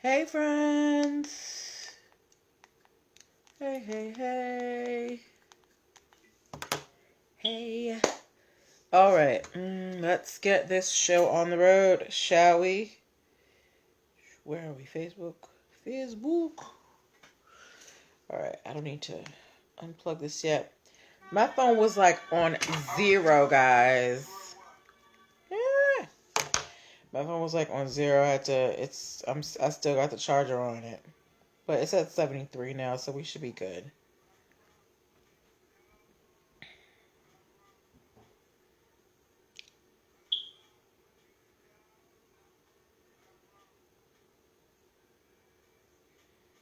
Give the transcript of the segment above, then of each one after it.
Hey, friends. Hey, hey, hey. Hey. All right. Let's get this show on the road, shall we? Where are we? Facebook. All right. I don't need to unplug this yet. My phone was like on 0, guys. Yeah. My phone was like on 0. I still got the charger on it. But it's at 73 now, so we should be good.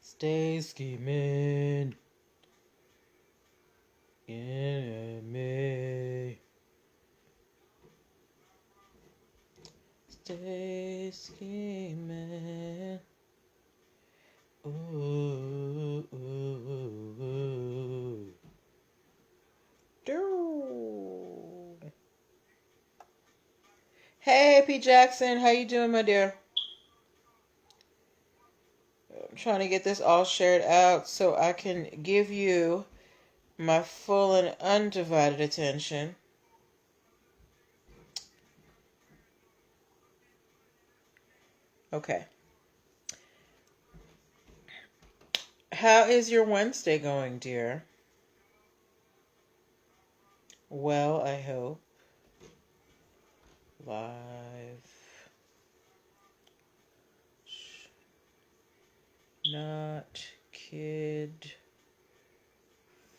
Stay scheming. In me. Stay scheming. Ooh, ooh, ooh, ooh. Hey, P. Jackson, how you doing, my dear? I'm trying to get this all shared out so I can give you my full and undivided attention. Okay. How is your Wednesday going, dear? Well, I hope. Live. Not kid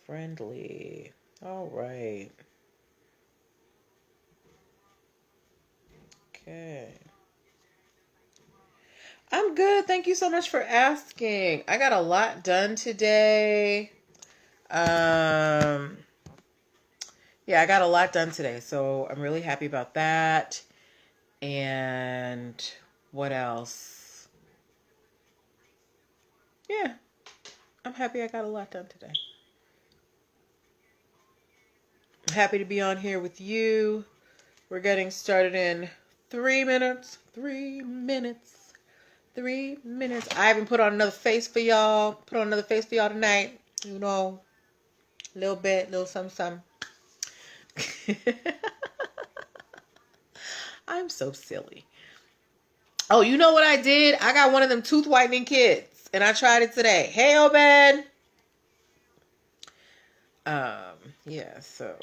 friendly. All right. Okay. I'm good. Thank you so much for asking. I got a lot done today. Yeah, I got a lot done today, so I'm really happy about that. And what else? Yeah, I'm happy I got a lot done today. I'm happy to be on here with you. We're getting started in 3 minutes. 3 minutes. 3 minutes. I haven't put on another face for y'all. Put on another face for y'all tonight. You know, a little bit, little something. I'm so silly. Oh, you know what I did? I got one of them tooth whitening kits, and I tried it today. Hey, Obed. Yeah, so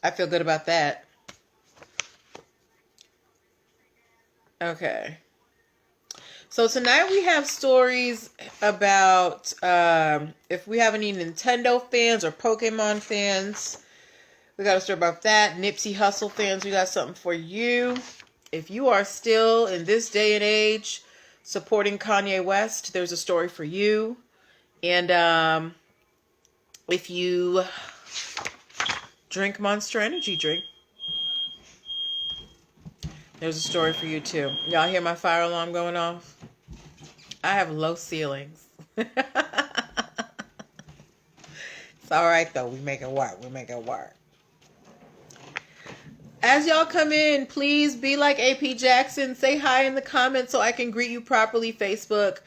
I feel good about that. Okay. So tonight we have stories about if we have any Nintendo fans or Pokemon fans. We got a story about that. Nipsey Hustle fans, we got something for you. If you are still in this day and age supporting Kanye West, there's a story for you. And if you drink Monster Energy drink, there's a story for you too. Y'all hear my fire alarm going off? I have low ceilings. It's all right though. We make it work. As y'all come in, please be like AP Jackson. Say hi in the comments so I can greet you properly, Facebook.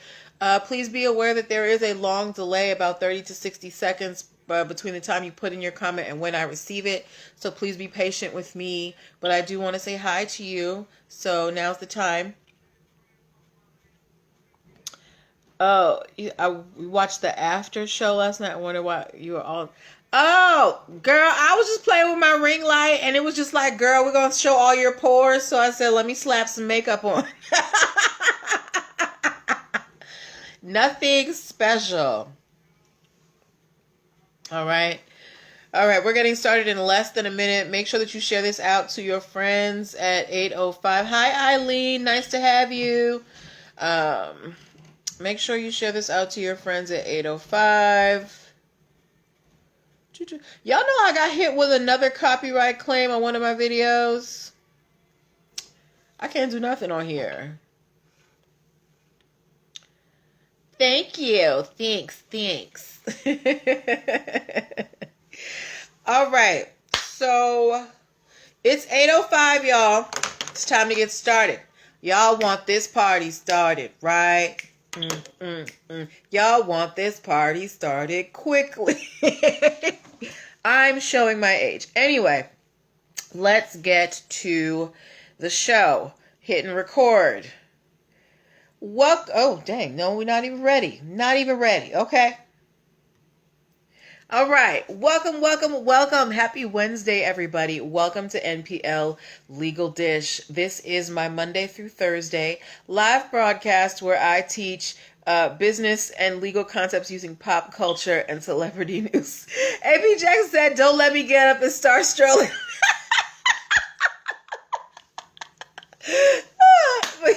Please be aware that there is a long delay, about 30 to 60 seconds between the time you put in your comment and when I receive it. So please be patient with me. But I do want to say hi to you. So now's the time. Oh, we watched the after show last night. I wonder why you were all... Oh, girl, I was just playing with my ring light, and it was just like, girl, we're going to show all your pores. So I said, let me slap some makeup on. Nothing special. All right. All right, we're getting started in less than a minute. Make sure that you share this out to your friends at 8:05. Hi, Eileen. Nice to have you. Make sure you share this out to your friends at 8:05. Y'all know I got hit with another copyright claim on one of my videos. I can't do nothing on here. Thank you. Thanks. All right. So it's 8:05, y'all. It's time to get started. Y'all want this party started, right? Y'all want this party started quickly. I'm showing my age. Anyway, let's get to the show. Hitting record. Oh, dang. No, we're not even ready. Not even ready. Okay. All right. Welcome. Happy Wednesday, everybody. Welcome to NPL Legal Dish. This is my Monday through Thursday live broadcast where I teach business and legal concepts using pop culture and celebrity news. AP Jackson said, "Don't let me get up and start strolling."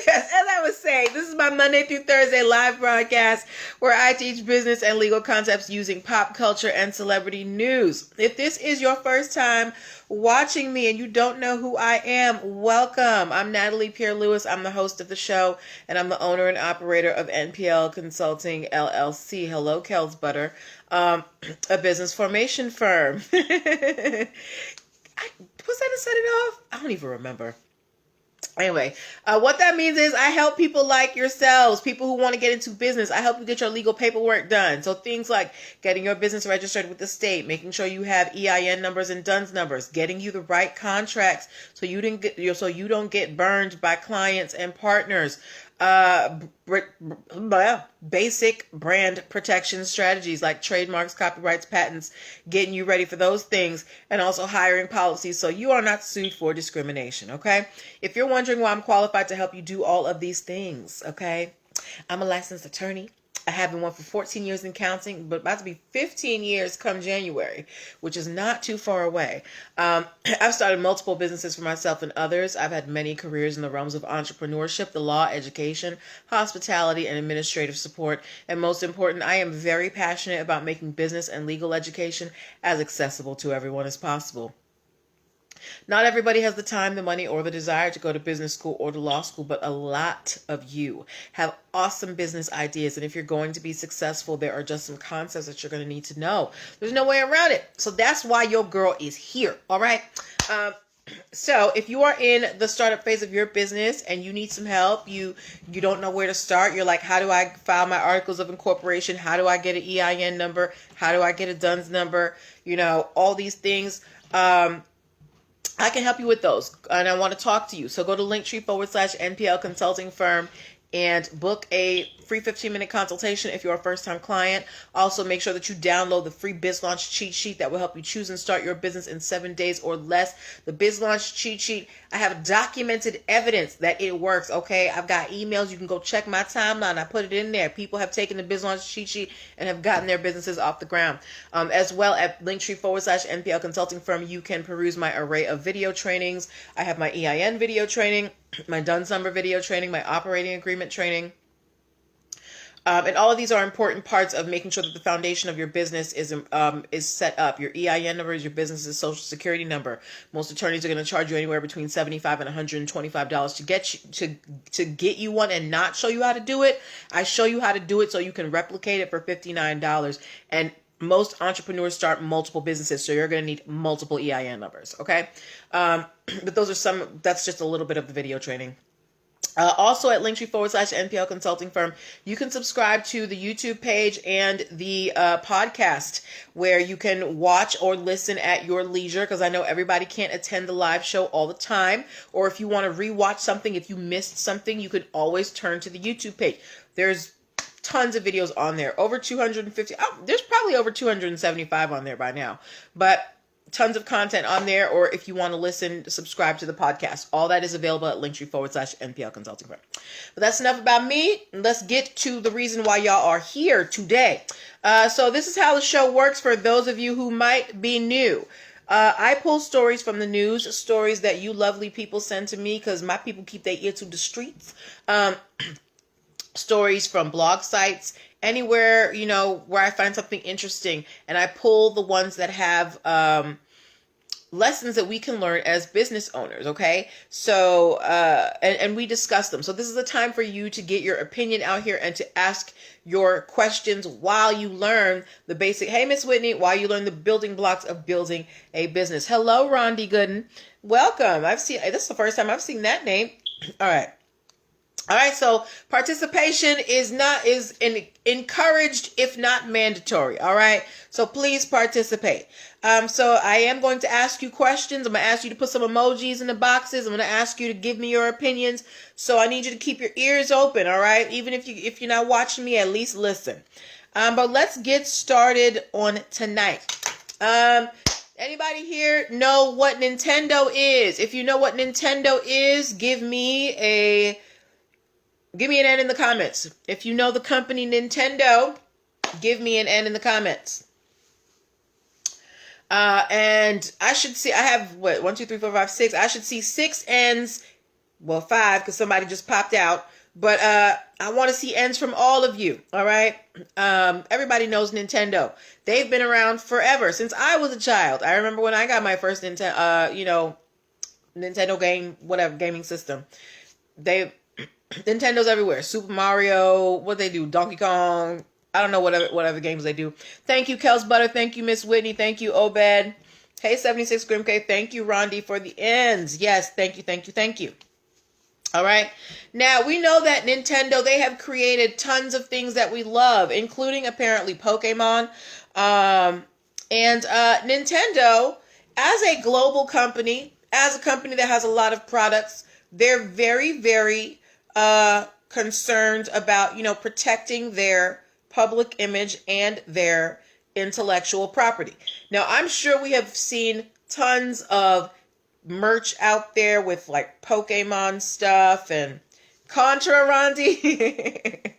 Yes, as I was saying, this is my Monday through Thursday live broadcast where I teach business and legal concepts using pop culture and celebrity news. If this is your first time watching me and you don't know who I am, welcome. I'm Natalie Pierre-Lewis. I'm the host of the show, and I'm the owner and operator of NPL Consulting LLC. Hello, Kel's Butter, a business formation firm. Was that to set it off? I don't even remember. Anyway, what that means is I help people like yourselves, people who want to get into business. I help you get your legal paperwork done. So things like getting your business registered with the state, making sure you have EIN numbers and DUNS numbers, getting you the right contracts so you don't get burned by clients and partners. Basic brand protection strategies like trademarks, copyrights, patents, getting you ready for those things, and also hiring policies so you are not sued for discrimination, okay? If you're wondering why I'm qualified to help you do all of these things, okay? I'm a licensed attorney. I have been one for 14 years in counting, but about to be 15 years come January, which is not too far away. I've started multiple businesses for myself and others. I've had many careers in the realms of entrepreneurship, the law, education, hospitality, and administrative support. And most important, I am very passionate about making business and legal education as accessible to everyone as possible. Not everybody has the time, the money, or the desire to go to business school or to law school, but a lot of you have awesome business ideas. And if you're going to be successful, there are just some concepts that you're going to need to know. There's no way around it. So that's why your girl is here. All right. So if you are in the startup phase of your business and you need some help, you don't know where to start. You're like, how do I file my articles of incorporation? How do I get an EIN number? How do I get a DUNS number? All these things. I can help you with those, and I want to talk to you. So go to linktr.ee/NPL Consulting Firm and book a free 15-minute consultation if you're a first-time client. Also, make sure that you download the free Biz Launch cheat sheet that will help you choose and start your business in 7 days or less. The Biz Launch cheat sheet, I have documented evidence that it works, okay? I've got emails. You can go check my timeline. I put it in there. People have taken the Biz Launch cheat sheet and have gotten their businesses off the ground. As well, at linktr.ee/NPL Consulting Firm, you can peruse my array of video trainings. I have my EIN video training, my DUNS number video training, my operating agreement training. And all of these are important parts of making sure that the foundation of your business is set up. Your EIN number is your business's social security number. Most attorneys are going to charge you anywhere between $75 and $125 to get you one and not show you how to do it. I show you how to do it so you can replicate it for $59. And most entrepreneurs start multiple businesses, so you're going to need multiple EIN numbers. Okay, but that's just a little bit of the video training. Also at linktr.ee/NPL Consulting Firm, you can subscribe to the YouTube page and the podcast where you can watch or listen at your leisure, because I know everybody can't attend the live show all the time. Or if you want to rewatch something, if you missed something, you could always turn to the YouTube page. There's tons of videos on there. Over 250. There's probably over 275 on there by now. But tons of content on there, or if you want to listen, subscribe to the podcast. All that is available at linktr.ee/NPL Consulting Firm. But that's enough about me. Let's get to the reason why y'all are here today. So this is how the show works for those of you who might be new. I pull stories from the news, stories that you lovely people send to me, because my people keep their ear to the streets. Stories from blog sites, anywhere, where I find something interesting, and I pull the ones that have lessons that we can learn as business owners, okay? So, and we discuss them. So this is a time for you to get your opinion out here and to ask your questions while you learn the basic, hey, Miss Whitney, while you learn the building blocks of building a business. Hello, Rondi Gooden. Welcome. This is the first time I've seen that name. All right. All right, so participation is encouraged, if not mandatory. All right, so please participate. So I am going to ask you questions. I'm going to ask you to put some emojis in the boxes. I'm going to ask you to give me your opinions. So I need you to keep your ears open. All right, even if you're not watching me, at least listen. But let's get started on tonight. Anybody here know what Nintendo is? If you know what Nintendo is, give me an N in the comments. If you know the company Nintendo, give me an N in the comments. And I should see, I have 1, 2, 3, 4, 5, 6. I should see 6 N's. Well, 5 because somebody just popped out. But I want to see N's from all of you. All right. Everybody knows Nintendo. They've been around forever, since I was a child. I remember when I got my first Nintendo gaming system. Nintendo's everywhere. Super Mario, what they do, Donkey Kong, I don't know, whatever games they do. Thank you, Kels Butter. Thank you, Miss Whitney. Thank you, Obed. Hey, 76 Grim K. Thank you, Rondi, for the ends. Yes, thank you. All right. Now, we know that Nintendo, they have created tons of things that we love, including apparently Pokemon. And Nintendo, as a global company, as a company that has a lot of products, they're very, very concerned about, protecting their public image and their intellectual property. Now, I'm sure we have seen tons of merch out there with like Pokemon stuff and Contra, Rondi,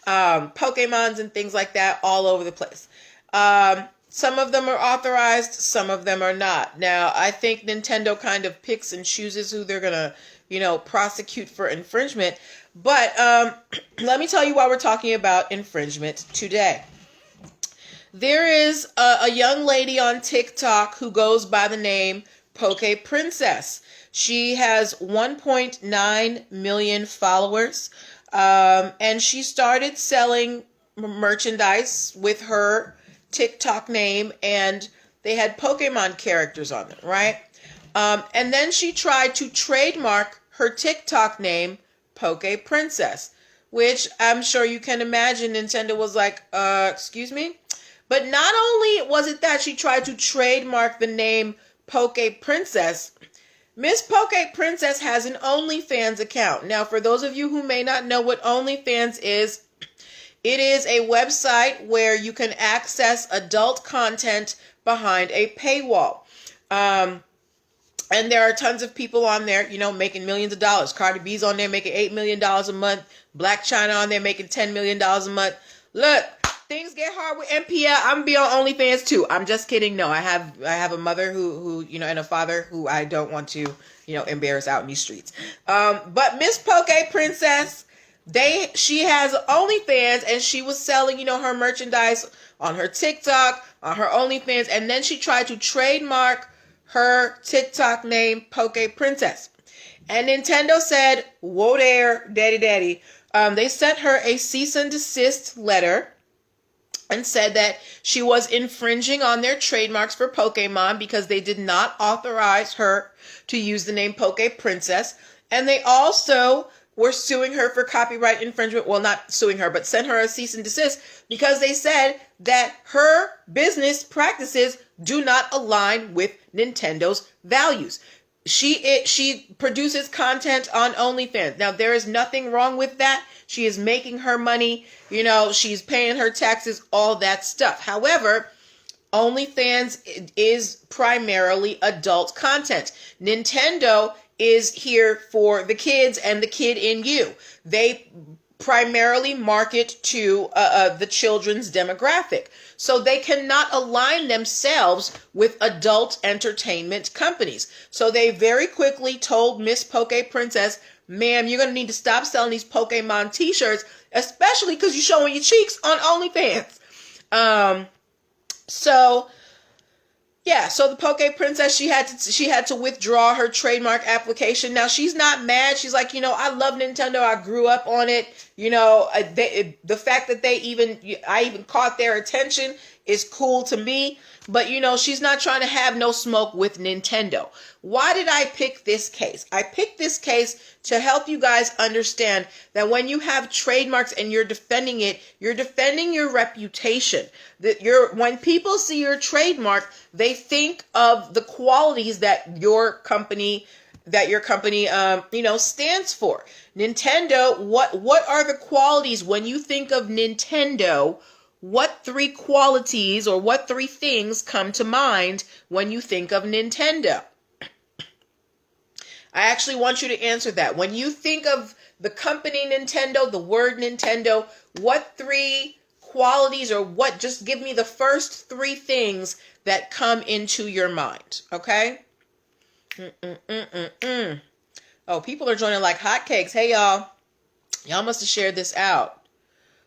Pokemons and things like that all over the place. Some of them are authorized, some of them are not. Now, I think Nintendo kind of picks and chooses who they're going to, prosecute for infringement. But let me tell you why we're talking about infringement today. There is a young lady on TikTok who goes by the name Poke Princess. She has 1.9 million followers, and she started selling merchandise with her TikTok name, and they had Pokemon characters on them, right? And then she tried to trademark her TikTok name, Poke Princess, which I'm sure you can imagine Nintendo was like, excuse me? But not only was it that she tried to trademark the name Poke Princess, Miss Poke Princess has an OnlyFans account. Now, for those of you who may not know what OnlyFans is, it is a website where you can access adult content behind a paywall. And there are tons of people on there, making millions of dollars. Cardi B's on there making $8 million a month. Black China on there making $10 million a month. Look, things get hard with MPL. I'm be on OnlyFans too. I'm just kidding. No, I have a mother who and a father who I don't want to, embarrass out in these streets. But Miss Poke Princess, she has OnlyFans, and she was selling, her merchandise on her TikTok, on her OnlyFans, and then she tried to trademark her TikTok name, Poke Princess. And Nintendo said, whoa there, daddy. They sent her a cease and desist letter and said that she was infringing on their trademarks for Pokemon because they did not authorize her to use the name Poke Princess. And they also were suing her for copyright infringement. Well, not suing her, but sent her a cease and desist because they said that her business practices do not align with Nintendo's values. She produces content on OnlyFans. Now, there is nothing wrong with that. She is making her money. She's paying her taxes, all that stuff. However, OnlyFans is primarily adult content. Nintendo is here for the kids and the kid in you. They primarily market to the children's demographic. So they cannot align themselves with adult entertainment companies. So they very quickly told Miss Poke Princess, ma'am, you're going to need to stop selling these Pokemon t-shirts, especially because you're showing your cheeks on OnlyFans. So Yeah, so the Poke Princess, she had to withdraw her trademark application. Now she's not mad. She's like, I love Nintendo. I grew up on it. The fact that I even caught their attention is cool to me. But she's not trying to have no smoke with Nintendo. Why did I pick this case? I picked this case to help you guys understand that when you have trademarks and you're defending it, you're defending your reputation. When people see your trademark, they think of the qualities that your company stands for. Nintendo, what are the qualities when you think of Nintendo? What three qualities or what three things come to mind when you think of Nintendo? I actually want you to answer that. When you think of the company Nintendo, the word Nintendo, what three qualities or just give me the first three things that come into your mind, okay? Oh, people are joining like hotcakes. Hey, y'all. Y'all must have shared this out.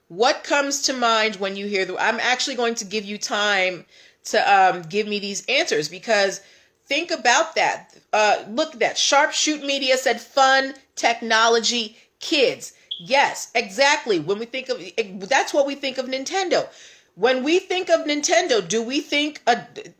What comes to mind when you hear I'm actually going to give you time to give me these answers, because think about that. Look at that. Sharpshoot Media said fun, technology, kids. Yes, exactly. When we think of, that's what we think of Nintendo. When we think of Nintendo, do we think,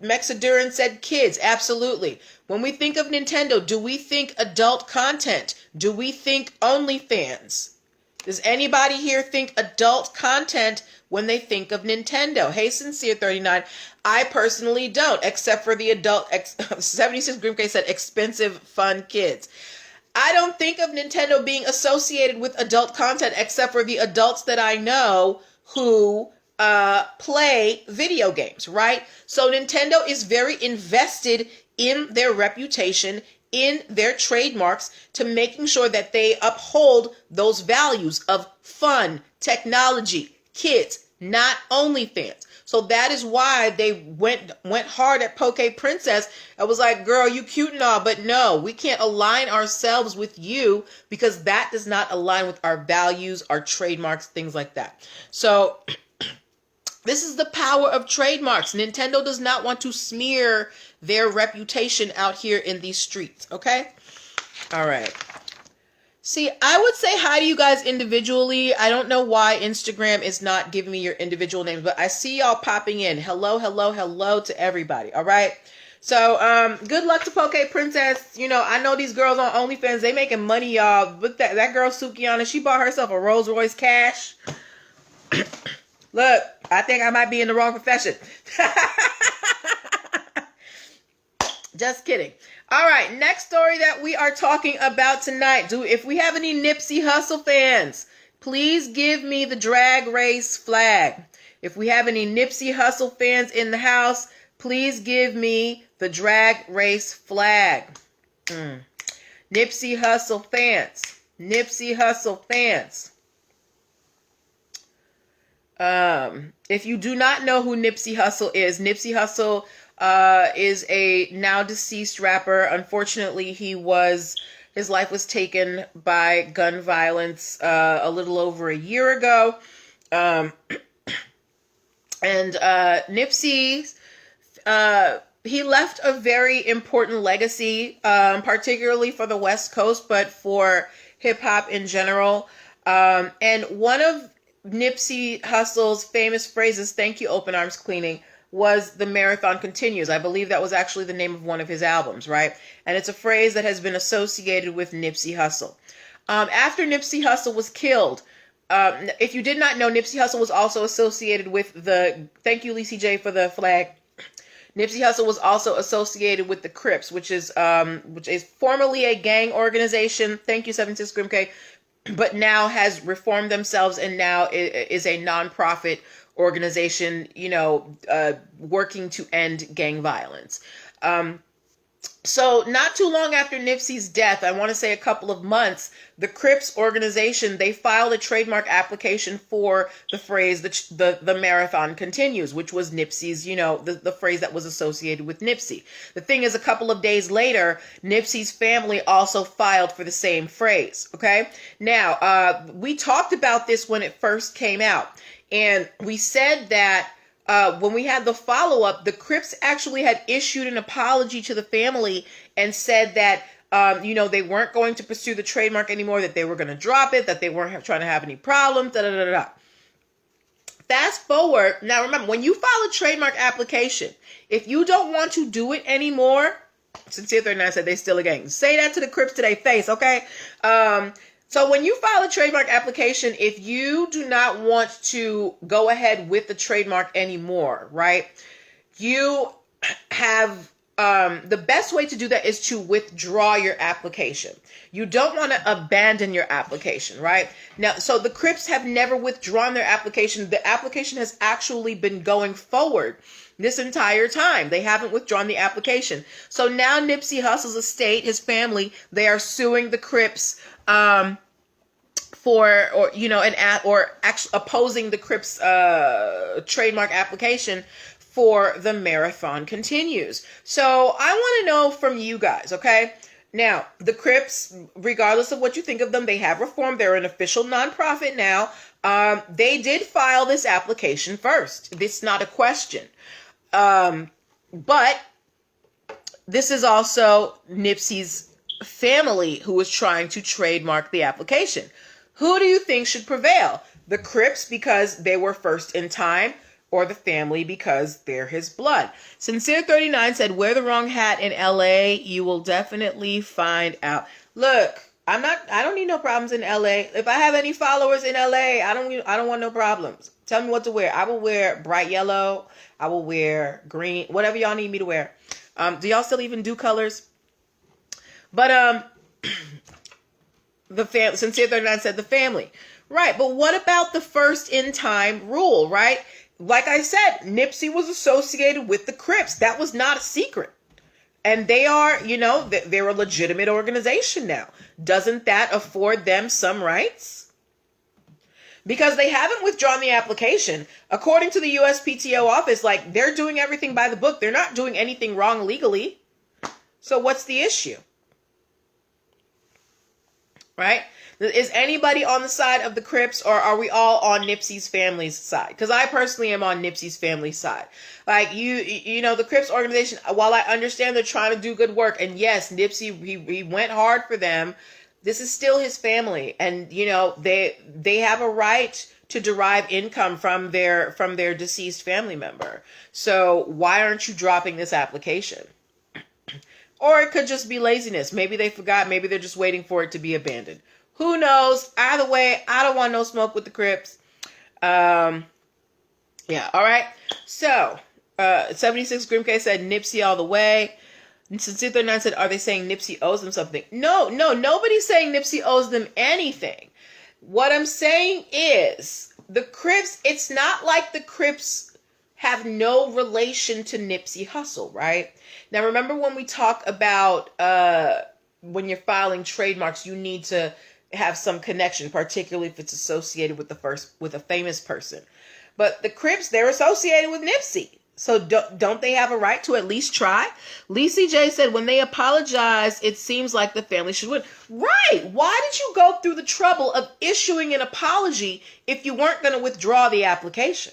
Mexaduran said kids? Absolutely. When we think of Nintendo, do we think adult content? Do we think OnlyFans? Does anybody here think adult content when they think of Nintendo? Hey, Sincere39, I personally don't, except for the adult, 76 Grimke said expensive, fun kids. I don't think of Nintendo being associated with adult content, except for the adults that I know who play video games, right? So Nintendo is very invested in their reputation, in their trademarks, to making sure that they uphold those values of fun, technology, kids, not OnlyFans. So that is why they went hard at Poke Princess. I was like, girl, you cute and all, but no, we can't align ourselves with you because that does not align with our values, our trademarks, things like that. So this is the power of trademarks. Nintendo does not want to smear their reputation out here in these streets, okay? All right. See, I would say hi to you guys individually. I don't know why Instagram is not giving me your individual names, but I see y'all popping in. Hello, hello, hello to everybody, all right? So, good luck to Poke Princess. I know these girls on OnlyFans, they making money, y'all. But that girl, Sukiana, she bought herself a Rolls Royce cash. Look, I think I might be in the wrong profession. Just kidding. All right, next story that we are talking about tonight. If we have any Nipsey Hustle fans, please give me the drag race flag. If we have any Nipsey Hustle fans in the house, please give me the drag race flag. Nipsey Hustle fans. Nipsey Hustle fans. If you do not know who Nipsey Hustle is, Nipsey Hustle is a now deceased rapper. Unfortunately, his life was taken by gun violence a little over a year ago. And Nipsey, he left a very important legacy, particularly for the West Coast, but for hip hop in general. And one of Nipsey Hussle's famous phrases, thank you, Open Arms Cleaning, was the marathon continues. I believe that was actually the name of one of his albums, right? And it's a phrase that has been associated with Nipsey Hussle. After Nipsey Hussle was killed, if you did not know, Nipsey Hussle was also associated with thank you, Lacey J, for the flag. Nipsey Hussle was also associated with the Crips, which is formerly a gang organization. Thank you, 76 Grimk, but now has reformed themselves and now is a nonprofit organization, working to end gang violence. So not too long after Nipsey's death, I want to say a couple of months, the Crips organization, they filed a trademark application for the phrase, the marathon continues, which was Nipsey's, the phrase that was associated with Nipsey. The thing is, a couple of days later, Nipsey's family also filed for the same phrase, okay? Now, we talked about this when it first came out, and we said that when we had the follow-up, the Crips actually had issued an apology to the family and said that, they weren't going to pursue the trademark anymore, that they were going to drop it, that they weren't trying to have any problems, da-da-da-da. Fast forward. Now, remember, when you file a trademark application, if you don't want to do it anymore, Sincere 39 said they still a gang. Say that to the Crips to their face, okay? So when you file a trademark application, if you do not want to go ahead with the trademark anymore, right? You have, the best way to do that is to withdraw your application. You don't want to abandon your application, right? Now, so the Crips have never withdrawn their application. The application has actually been going forward this entire time. They haven't withdrawn the application. So now Nipsey Hussle's estate, his family, they are suing the Crips opposing the Crips trademark application for the marathon continues. So I want to know from you guys, okay? Now, the Crips, regardless of what you think of them, they have reformed. They're an official nonprofit now. They did file this application first. This is not a question. But this is also Nipsey's family who is trying to trademark the application. Who do you think should prevail? The Crips because they were first in time, or the family because they're his blood? Sincere 39 said, wear the wrong hat in LA. You will definitely find out. Look, I don't need no problems in LA. If I have any followers in LA, I don't want no problems. Tell me what to wear. I will wear bright yellow. I will wear green, whatever y'all need me to wear. Do y'all still even do colors? But, Sincere 39 said the family. Right, but what about the first in time rule, right? Like I said, Nipsey was associated with the Crips. That was not a secret. And they are, they're a legitimate organization now. Doesn't that afford them some rights? Because they haven't withdrawn the application. According to the USPTO office, they're doing everything by the book. They're not doing anything wrong legally. So what's the issue? Right? Is anybody on the side of the Crips, or are we all on Nipsey's family's side? Because I personally am on Nipsey's family's side. The Crips organization, while I understand they're trying to do good work, and yes, Nipsey, he went hard for them, this is still his family. And, they have a right to derive income from their deceased family member. So why aren't you dropping this application? Or it could just be laziness. Maybe they forgot. Maybe they're just waiting for it to be abandoned. Who knows? Either way, I don't want no smoke with the Crips. All right. So, 76 Grim K said Nipsey all the way. Sincere 39 said, are they saying Nipsey owes them something? No, nobody's saying Nipsey owes them anything. What I'm saying is, the Crips, it's not like the Crips have no relation to Nipsey Hussle, right? Now, remember when we talk about when you're filing trademarks, you need to have some connection, particularly if it's associated with a famous person. But the Crips, they're associated with Nipsey. So don't they have a right to at least try? Lisa J said, when they apologize, it seems like the family should win. Right. Why did you go through the trouble of issuing an apology if you weren't going to withdraw the application?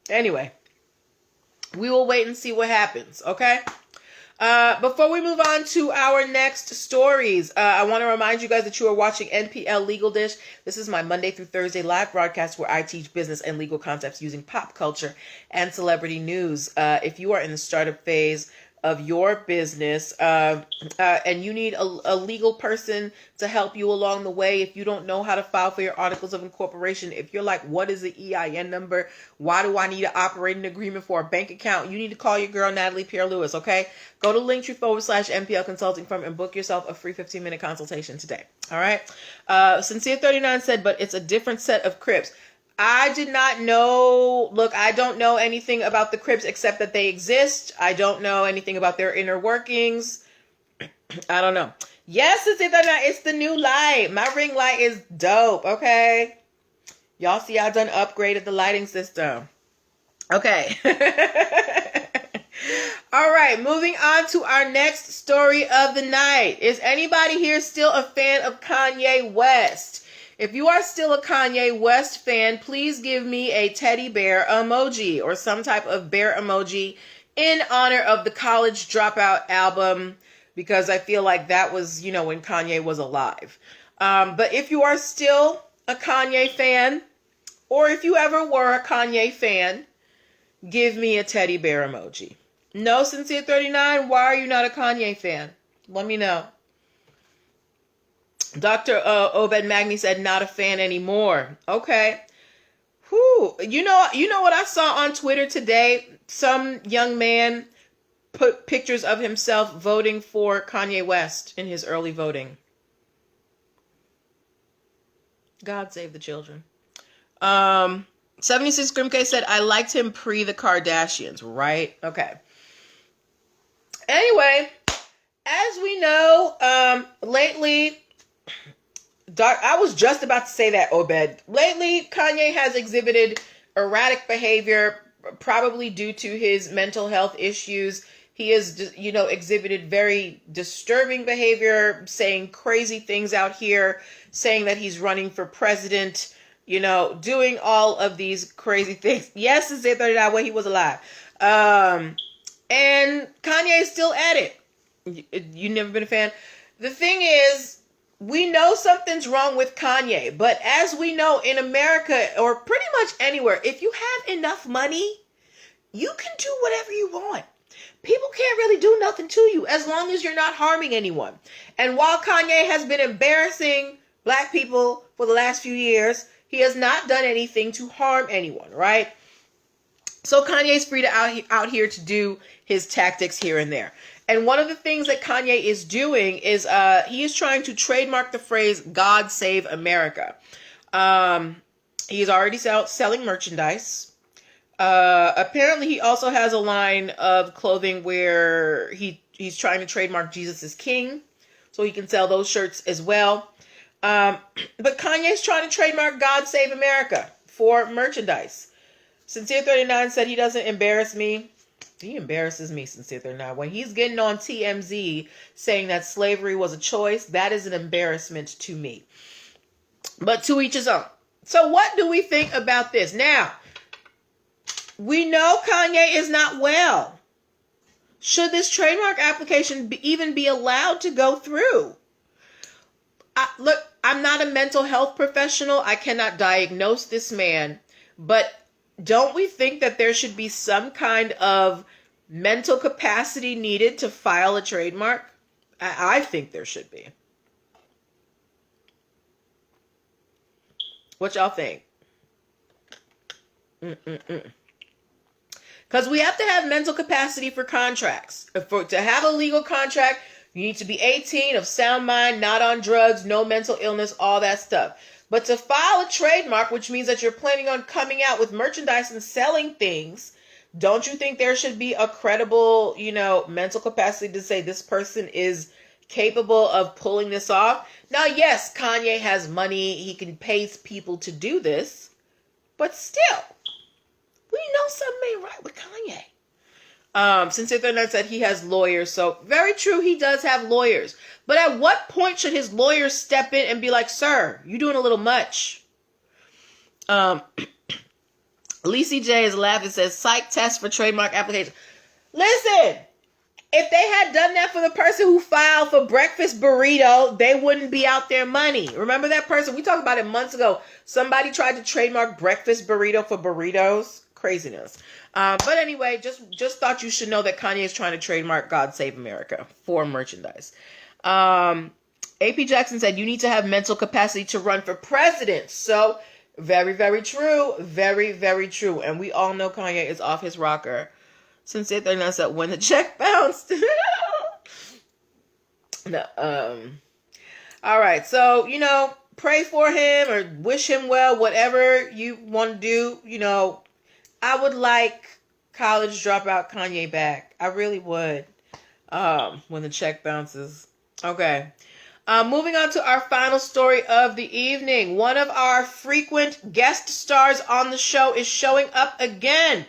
Anyway, we will wait and see what happens. Okay. Before we move on to our next stories, I want to remind you guys that you are watching NPL Legal Dish. This is my Monday through Thursday live broadcast where I teach business and legal concepts using pop culture and celebrity news. If you are in the startup phase of your business and you need a legal person to help you along the way, if you don't know how to file for your articles of incorporation, if you're like, what is the EIN number? Why do I need to operate an agreement for a bank account? You need to call your girl, Natalie Pierre-Lewis, okay? Go to linktr.ee/nplconsultingfirm and book yourself a free 15-minute consultation today, all right? Sincere 39 said, but it's a different set of Crips. I did not know. Look, I don't know anything about the Crips except that they exist. I don't know anything about their inner workings. I don't know. Yes, it's the new light. My ring light is dope, okay? Y'all see I done upgraded the lighting system. Okay. All right, moving on to our next story of the night. Is anybody here still a fan of Kanye West? If you are still a Kanye West fan, please give me a teddy bear emoji or some type of bear emoji in honor of the College Dropout album, because I feel like that was, when Kanye was alive. But if you are still a Kanye fan, or if you ever were a Kanye fan, give me a teddy bear emoji. No, Sincere 39, why are you not a Kanye fan? Let me know. Dr. Obed Magni said, not a fan anymore. Okay. Whew. You know what I saw on Twitter today? Some young man put pictures of himself voting for Kanye West in his early voting. God save the children. 76 Grimke said, I liked him pre the Kardashians, right? Okay. Anyway, as we know, lately, I was just about to say that, Obed. Lately, Kanye has exhibited erratic behavior, probably due to his mental health issues. He has, exhibited very disturbing behavior, saying crazy things out here, saying that he's running for president, doing all of these crazy things. Yes, it's 39 when he was alive. And Kanye is still at it. You never been a fan? The thing is, we know something's wrong with Kanye, but as we know in America, or pretty much anywhere, if you have enough money, you can do whatever you want. People can't really do nothing to you as long as you're not harming anyone. And while Kanye has been embarrassing black people for the last few years, he has not done anything to harm anyone, right? So Kanye's free to out here to do his tactics here and there. And one of the things that Kanye is doing is he is trying to trademark the phrase "God Save America." He is already selling merchandise. Apparently, he also has a line of clothing where he's trying to trademark "Jesus is King," so he can sell those shirts as well. But Kanye's trying to trademark "God Save America" for merchandise. Sincere 39 said he doesn't embarrass me. He embarrasses me, Sincere 39. When he's getting on TMZ saying that slavery was a choice, that is an embarrassment to me. But to each his own. So what do we think about this? Now, we know Kanye is not well. Should this trademark application even be allowed to go through? Look, I'm not a mental health professional. I cannot diagnose this man. But don't we think that there should be some kind of mental capacity needed to file a trademark? I think there should be. What y'all think? Because we have to have mental capacity for contracts. To have a legal contract, you need to be 18, of sound mind, not on drugs, no mental illness, all that stuff. But to file a trademark, which means that you're planning on coming out with merchandise and selling things, don't you think there should be a credible, mental capacity to say this person is capable of pulling this off? Now, yes, Kanye has money. He can pay people to do this. But still, we know something ain't right with Kanye. Sincere 39 said he has lawyers. So very true, he does have lawyers. But at what point should his lawyers step in and be like, sir, you're doing a little much? Lacey J is laughing, says psych test for trademark application. Listen, if they had done that for the person who filed for breakfast burrito, they wouldn't be out their money. Remember that person? We talked about it months ago. Somebody tried to trademark breakfast burrito for burritos. Craziness. But anyway, just thought you should know that Kanye is trying to trademark God Save America for merchandise. AP Jackson said you need to have mental capacity to run for president. So very, very true. Very, very true. And we all know Kanye is off his rocker. Sincere 39 said when the check bounced. No, all right. So, pray for him or wish him well, whatever you want to do. I would like College Dropout Kanye back. I really would. When the check bounces. Okay. Moving on to our final story of the evening. One of our frequent guest stars on the show is showing up again.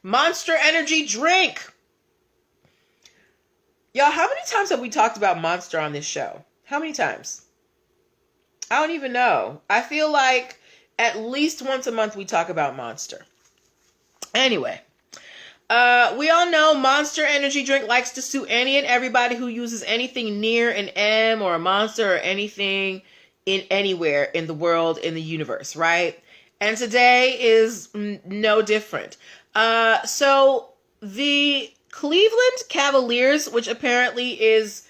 Monster Energy drink. Y'all, how many times have we talked about Monster on this show? How many times? I don't even know. I feel like at least once a month we talk about Monster. Anyway, we all know Monster Energy Drink likes to sue any and everybody who uses anything near an M or a Monster or anything in anywhere in the world, in the universe, right? And today is no different. So the Cleveland Cavaliers, which apparently is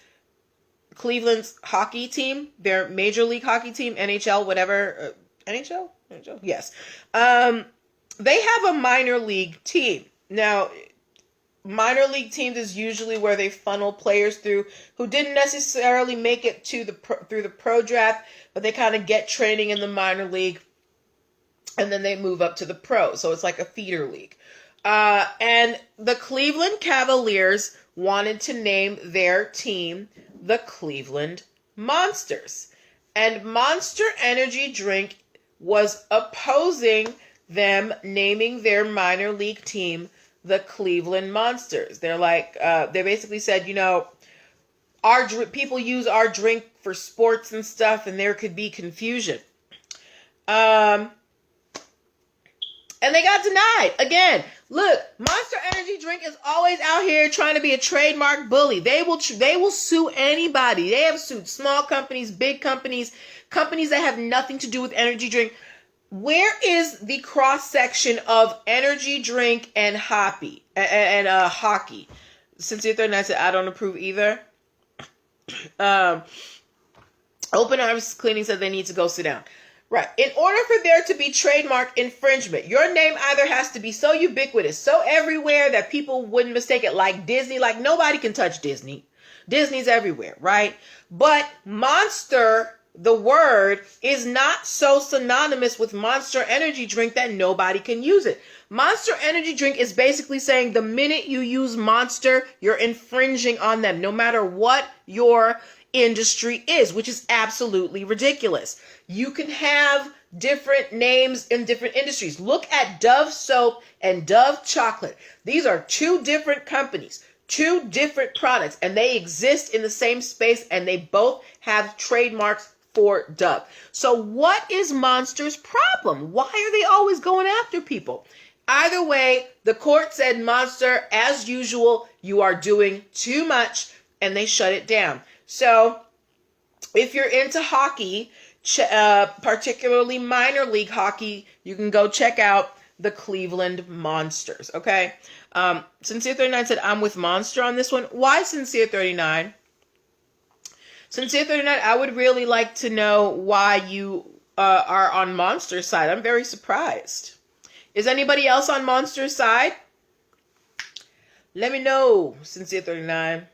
Cleveland's hockey team, their major league hockey team, NHL, whatever, NHL? NHL? Yes. They have a minor league team. Now, minor league teams is usually where they funnel players through who didn't necessarily make it to through the pro draft, but they kind of get training in the minor league and then they move up to the pro. So it's like a feeder league. And the Cleveland Cavaliers wanted to name their team the Cleveland Monsters. And Monster Energy Drink was opposing them naming their minor league team the Cleveland Monsters. They're like, they basically said, you know, people use our drink for sports and stuff, and there could be confusion. And they got denied. Again, look, Monster Energy Drink is always out here trying to be a trademark bully. They will sue anybody. They have sued small companies, big companies, companies that have nothing to do with energy drink. Where is the cross section of energy drink and hockey? Sincere 39 said, I don't approve either. Open Arms Cleaning said they need to go sit down. Right. In order for there to be trademark infringement, your name either has to be so ubiquitous, so everywhere that people wouldn't mistake it, like Disney. Like, nobody can touch Disney. Disney's everywhere, right? But Monster, the word, is not so synonymous with Monster Energy Drink that nobody can use it. Monster Energy Drink is basically saying the minute you use Monster, you're infringing on them, no matter what your industry is, which is absolutely ridiculous. You can have different names in different industries. Look at Dove soap and Dove chocolate. These are two different companies, two different products, and they exist in the same space, and they both have trademarks for Dove. So what is Monster's problem? Why are they always going after people? Either way, the court said, Monster, as usual, you are doing too much, and they shut it down. So if you're into hockey, particularly minor league hockey, you can go check out the Cleveland Monsters, okay? Sincere 39 said, I'm with Monster on this one. Why Sincere 39? Sincere 39, I would really like to know why you are on Monster's side. I'm very surprised. Is anybody else on Monster's side? Let me know, Sincere 39.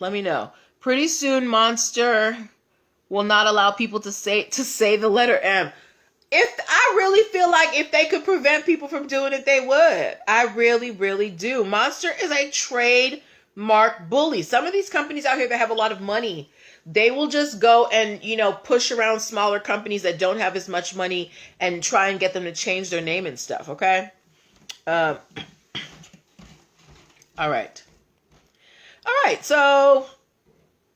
Let me know. Pretty soon, Monster will not allow people to say the letter M. I really feel like if they could prevent people from doing it, they would. I really, really do. Monster is a trademark bully. Some of these companies out here that have a lot of money, they will just go and, push around smaller companies that don't have as much money and try and get them to change their name and stuff, okay? All right. All right, so,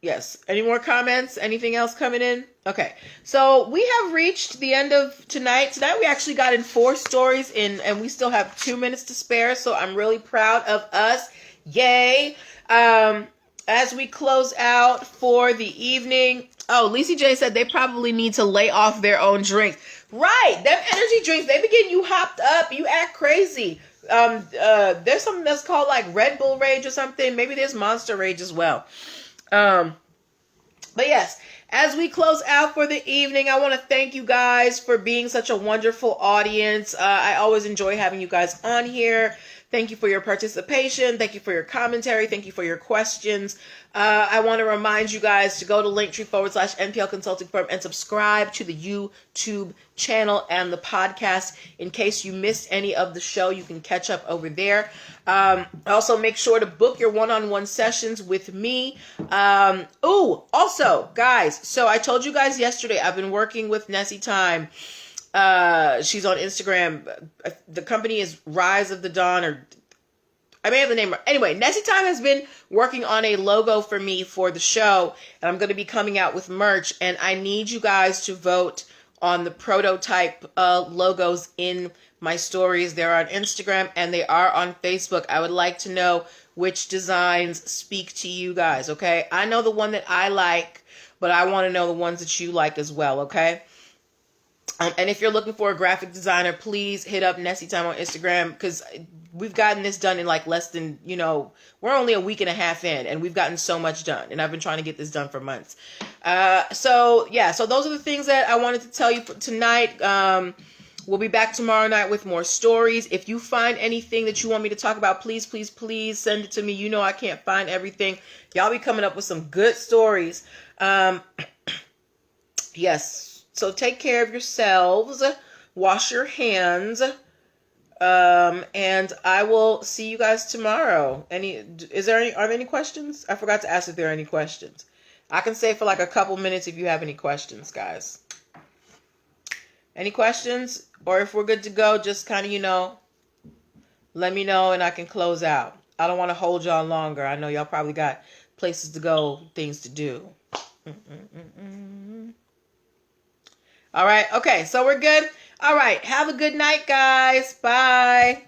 yes. Any more comments? Anything else coming in? Okay, so we have reached the end of tonight. Tonight we actually got in 4 stories, and we still have 2 minutes to spare, so I'm really proud of us. Yay! As we close out for the evening, Lacey J said they probably need to lay off their own drinks. Right, them energy drinks, they be getting you hopped up. You act crazy. There's something that's called like Red Bull Rage or something. Maybe there's Monster Rage as well. But yes, as we close out for the evening, I want to thank you guys for being such a wonderful audience. I always enjoy having you guys on here. Thank you for your participation. Thank you for your commentary. Thank you for your questions. I want to remind you guys to go to linktr.ee/nplconsultingfirm and subscribe to the YouTube channel and the podcast. In case you missed any of the show, you can catch up over there. Also, make sure to book your one-on-one sessions with me. Also, guys, so I told you guys yesterday, I've been working with Nessie Time. She's on Instagram. The company is Rise of the Dawn, or I may have the name right. Anyway, Nessie Time has been working on a logo for me for the show, and I'm going to be coming out with merch, and I need you guys to vote on the prototype logos in my stories. They're on Instagram and they are on Facebook. I would like to know which designs speak to you guys, okay? I know the one that I like, but I want to know the ones that you like as well, okay? And if you're looking for a graphic designer, please hit up Nessie Time on Instagram, because we've gotten this done in like less than, we're only a week and a half in, and we've gotten so much done. And I've been trying to get this done for months. So those are the things that I wanted to tell you for tonight. We'll be back tomorrow night with more stories. If you find anything that you want me to talk about, please, please, please send it to me. You know I can't find everything. Y'all be coming up with some good stories. Yes. So take care of yourselves. Wash your hands. And I will see you guys tomorrow. Are there any questions? I forgot to ask if there are any questions. I can stay for like a couple minutes if you have any questions, guys. Any questions? Or if we're good to go, just kind of, let me know and I can close out. I don't want to hold y'all longer. I know y'all probably got places to go, things to do. All right. Okay. So we're good. All right. Have a good night, guys. Bye.